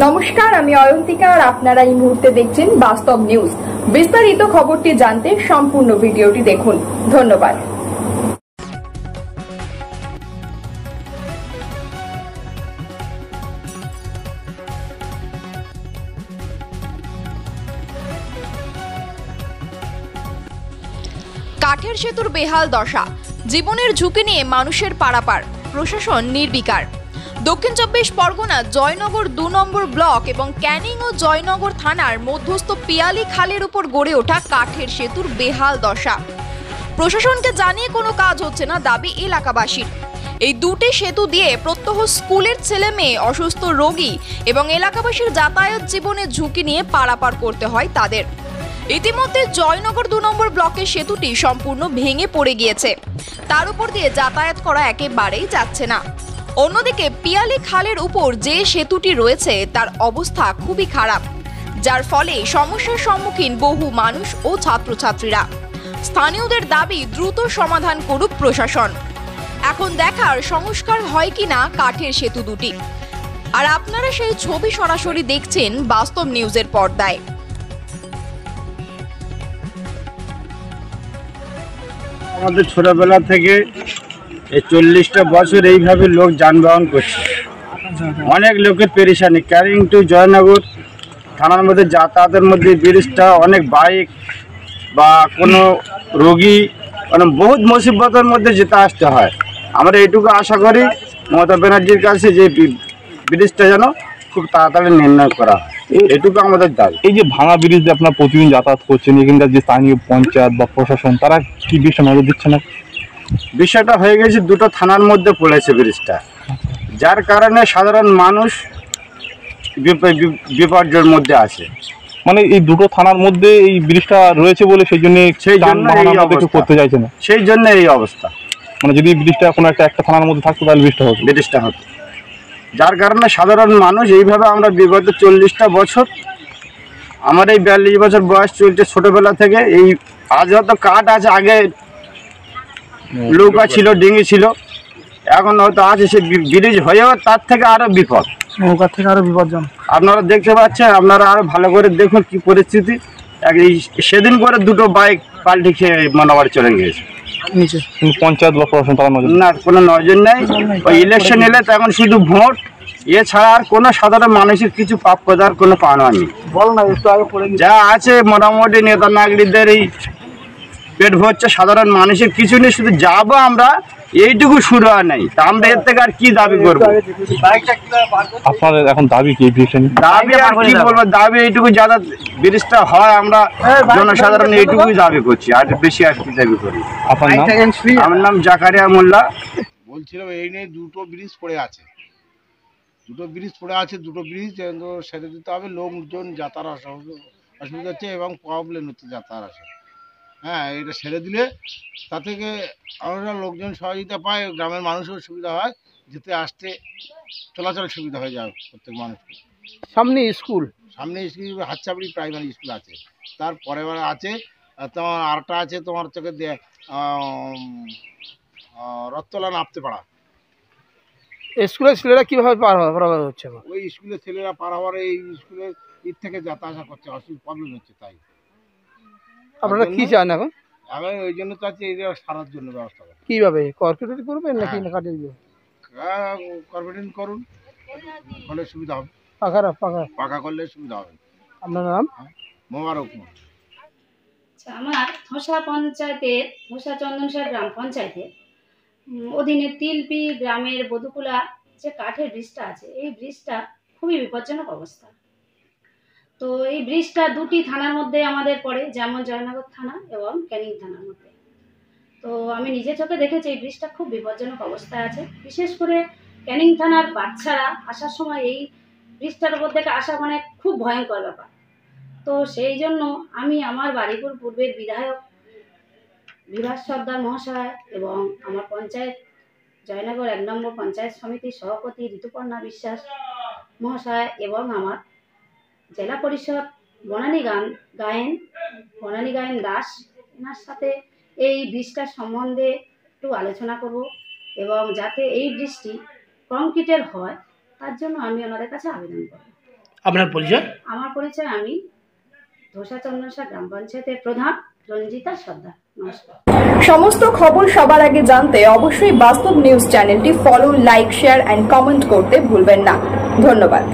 নমস্কার, আমি অয়ন্তিকা আর আপনারা এই মুহূর্তে দেখছেন বাস্তব নিউজ। বিস্তারিত খবরটি জানতে সম্পূর্ণ ভিডিওটি দেখুন। ধন্যবাদ। কাঠের সেতুর বেহাল দশা, জীবনের ঝুঁকি নিয়ে মানুষের পারাপার, প্রশাসন নির্বিকার। দক্ষিণ ২৪ পরগনা জয়নগর ২ নম্বর ব্লক এবং ক্যানিং ও জয়নগর থানার মধ্যস্থ পিয়ালি খালের উপর গড়ে ওঠা কাঠের সেতুর বেহাল দশা। প্রশাসনকে জানিয়ে কোনো কাজ হচ্ছে না দাবি এলাকাবাসীর। এই দুটি সেতু দিয়ে প্রত্যহ স্কুলের ছেলে মেয়ে, অসুস্থ রোগী এবং এলাকাবাসীর যাতায়াত জীবনের ঝুঁকি নিয়ে পারাপার করতে হয় তাদের। ইতিমধ্যে জয়নগর ২ নম্বর ব্লকের সেতুটি সম্পূর্ণ ভেঙে পড়ে গিয়েছে, তার উপর দিয়ে যাতায়াত করা একেবারেই যাচ্ছে না। অন্যদিকে পিয়ালি খালের উপর যে সেতুটি রয়েছে তার অবস্থা খুবই খারাপ, যার ফলে সমস্যার সম্মুখীন বহু মানুষ ও ছাত্রছাত্রীরা। স্থানীয়দের দাবি দ্রুত সমাধান করুক প্রশাসন। এখন দেখার সংস্কার হয় কিনা কাঠের সেতু দুটি। আর আপনারা সেই ছবি সরাসরি দেখছেন বাস্তব নিউজের পর্দায়। আমাদের ছোটবেলা থেকে এই 40টা বছর এইভাবে লোক যানবাহন করছে, অনেক লোকের পেরেশানি। ক্যানিং টু জয়নগর থানার মধ্যে যাতায়াতের মধ্যে ব্রিজটা অনেক বাইক বা কোনো রোগী মানে বহুত মুসিবতের মধ্যে যেতে আসতে হয়। আমরা এইটুকু আশা করি মমতা ব্যানার্জির কাছে যে ব্রিজটা যেন খুব তাড়াতাড়ি নির্ণয় করা হয়, এটুকু আমাদের দাবি। এই যে ভাঙা ব্রিজ দিয়ে আপনারা প্রতিদিন যাতায়াত করছেন, এখানকার যে স্থানীয় পঞ্চায়েত বা প্রশাসন তারা কি বিষয় নজর দিচ্ছে না? বিষয়টা হয়ে গেছে দুটো থানার মধ্যে পড়েছে ব্রিজটা, যার কারণে সাধারণ মানুষ বিপর্যয়ের মধ্যে আছে। মানে এই দুটো থানার মধ্যে এই ব্রিজটা রয়েছে বলে সেই জন্য করতে চাইছে না, সেই জন্য এই অবস্থা। মানে যদি ব্রিজটা কোনো একটা থানার মধ্যে থাকতো তাহলে ব্রিজটা হতো, যার কারণে সাধারণ মানুষ এইভাবে আমরা বিগত 40টা বছর, আমার এই 42 বছর বয়স চলছে ছোটবেলা থেকে। এই আজ হয়তো কাঠ আছে, আগে নৌকা ছিল, ডিঙি ছিল, এখন হয়তো আছে সে ব্রিজ হয়েও তার থেকে আরো বিপদ, নৌকার থেকে আরো বিপজ্জনক। আপনারা দেখতে পাচ্ছেন, আপনারা আরো ভালো করে দেখুন কি পরিস্থিতি। সেদিন করে দুটো বাইক পাল্টি খেয়ে মানাবাড়ি চলে গিয়েছে। পঞ্চায়েত বা প্রশাসন তারা না, কোনো নজর নেই। ওই ইলেকশন এলে তখন শুধু ভোট, এছাড়া আর কোনো সাধারণ মানুষের কিছু প্রাপ্যতার কোনো পাওয়া নেই। যা আছে মোটামুটি নেতা নাগরিকদের এই পেট ভরছে, সাধারণ মানুষের কিছু নেই। শুধু যাবো আমরা, এইটুকু শুরু হয় নাই, তা আমরা এর থেকে আর কি দাবি করবো? আপনাদের এখন দাবি কি? দাবি আর কি বলবো, দাবি এইটুকু যাতে ব্রিজটা হয়, আমরা জনসাধারণ এইটুকুই দাবি করছি, আর বেশি আর কি দাবি করি। আমার নাম জাকারিয়া মোল্লা। বলছিলাম এই নিয়ে দুটো ব্রিজ পড়ে আছে, দুটো ব্রিজ সেরে দিতে হবে। লোকজন যাতায়াত অসুবিধা হচ্ছে এবং প্রবলেম হচ্ছে যাতায়াত আসে। হ্যাঁ, এটা সেরে দিলে তা থেকে আমরা লোকজন সহযোগিতা পায়, গ্রামের মানুষের সুবিধা হয়, যেতে আসতে চলাচল সুবিধা হয়ে যায় প্রত্যেক মানুষকে। সামনে স্কুল হাতচাপড়ি প্রাইমারি স্কুল আছে, তারপরে আছে তোমার আরটা আছে তোমার থেকে রথতলা নাপতে পাড়া। স্কুলের ছেলেরা কিভাবে পার হচ্ছে? ওই স্কুলের ছেলেরা পার হওয়ার এই স্কুলের ঈদ থেকে যাতায়াত করছে, প্রবলেম হচ্ছে। তাই আপনারা কি চান এখন? আমি ওই জন্য চাচ্ছি এই সারার জন্য ব্যবস্থা করুন। কিভাবে কর্পোরেট করবেন নাকি কাটিয়ে দিবেন? কর্পোরেট করুন, হলে সুবিধা হবে। পাকা করলে সুবিধা হবে। আপনার নাম? মোবারক। আমার ধোসা পঞ্চায়েতের ধোসা চন্দনসার গ্রাম পঞ্চায়েতের অধীনে তিলপি গ্রামের বধুকুলা যে কাঠের ব্রিজটা আছে, এই ব্রিজটা খুবই বিপজ্জনক অবস্থা। তো এই ব্রিজটা দুটি থানার মধ্যে আমাদের পড়ে, যেমন জয়নগর থানা এবং ক্যানিং থানার মধ্যে। তো আমি নিজে চোখে দেখেছি এই ব্রিজটা খুব বিপজ্জনক অবস্থায় আছে। বিশেষ করে ক্যানিং থানার বাচ্চারা আসার সময় এই ব্রিজটার উপর থেকে আসা মানে খুব ভয়ঙ্কর ব্যাপার। তো সেই জন্য আমি আমার বাড়িপুর পূর্বের বিধায়ক বিভাস সর্দার মহাশয় এবং আমার পঞ্চায়েত জয়নগর 1 নম্বর পঞ্চায়েত সমিতির সভাপতি ঋতুপর্ণা বিশ্বাস মহাশয় এবং আমার জেলা পরিষদ বনানী গায়েন দাস, এনার সাথে এই ব্রিজটার সম্বন্ধে একটু আলোচনা করব এবং যাতে এই ব্রিজটি কংক্রিটের হয় তার জন্য আমি ওনাদের কাছে আবেদন করব। আপনার পরিচয়? আমার পরিচয়, আমি ধোসা চন্দনশা গ্রাম পঞ্চায়েতের প্রধান রঞ্জিতা সর্দার। নমস্কার। সমস্ত খবর সবার আগে জানতে অবশ্যই বাস্তব নিউজ চ্যানেলটি follow, like, share and comment করতে ভুলবেন না। ধন্যবাদ।